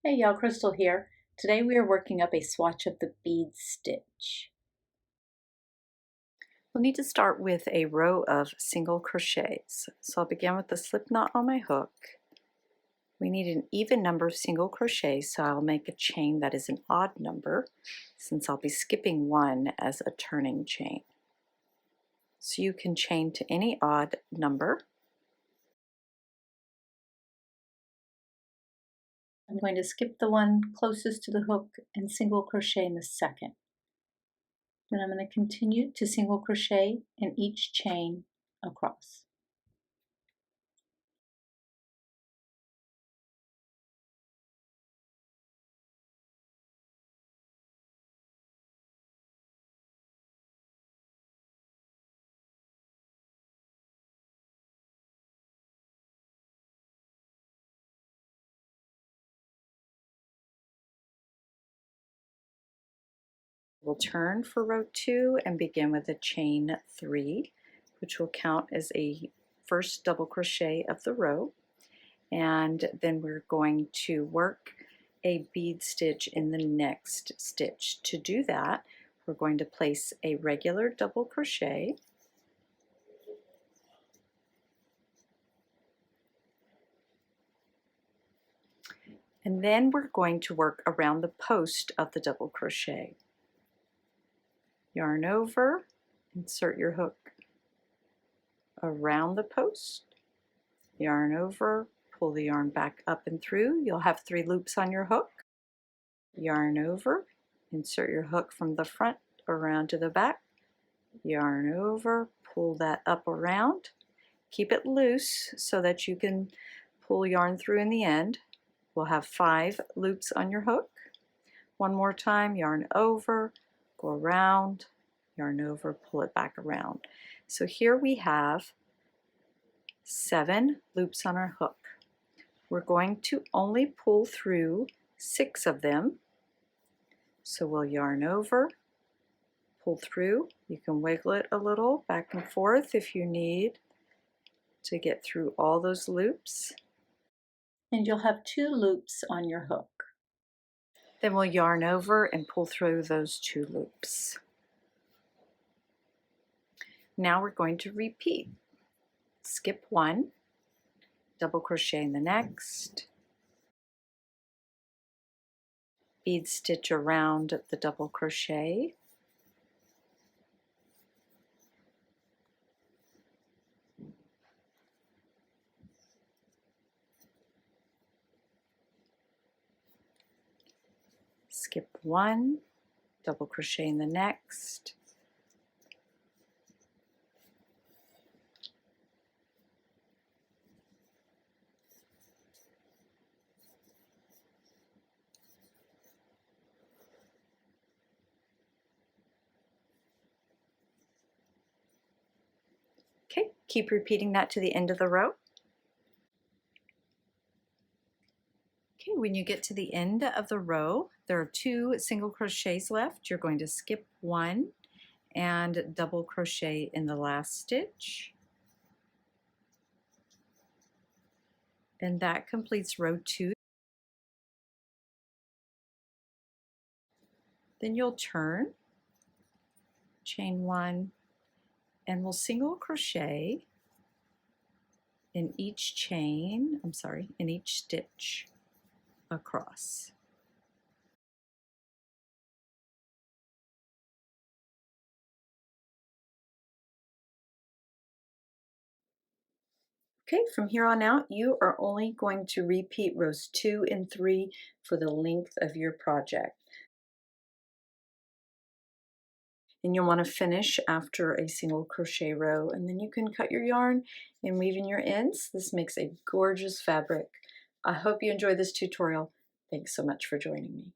Hey y'all, Crystal here. Today we are working up a swatch of the bead stitch. We'll need to start with a row of single crochets. So I'll begin with the slip knot on my hook. We need an even number of single crochets, so I'll make a chain that is an odd number since I'll be skipping one as a turning chain. So you can chain to any odd number. I'm going to skip the one closest to the hook and single crochet in the second. Then I'm going to continue to single crochet in each chain across. We'll turn for row 2 and begin with a chain 3, which will count as a first double crochet of the row. And then we're going to work a bead stitch in the next stitch. To do that, we're going to place a regular double crochet, and then we're going to work around the post of the double crochet. Yarn over, insert your hook around the post, yarn over, pull the yarn back up and through. You'll have 3 loops on your hook. Yarn over, insert your hook from the front around to the back, yarn over, pull that up around. Keep it loose so that you can pull yarn through in the end. We'll have 5 loops on your hook. One more time, yarn over, go around, yarn over, pull it back around. So here we have 7 loops on our hook. We're going to only pull through 6 of them. So we'll yarn over, pull through. You can wiggle it a little back and forth if you need to get through all those loops. And you'll have 2 loops on your hook. Then we'll yarn over and pull through those 2 loops. Now we're going to repeat. Skip 1, double crochet in the next, bead stitch around the double crochet, skip 1, double crochet in the next, okay, keep repeating that to the end of the row. Okay, when you get to the end of the row, there are 2 single crochets left. You're going to skip 1 and double crochet in the last stitch. And that completes row 2. Then you'll turn, chain 1, and we'll single crochet in each chain, in each stitch across. Okay, from here on out, you are only going to repeat rows 2 and 3 for the length of your project. And you'll want to finish after a single crochet row, and then you can cut your yarn and weave in your ends. This makes a gorgeous fabric. I hope you enjoyed this tutorial. Thanks so much for joining me.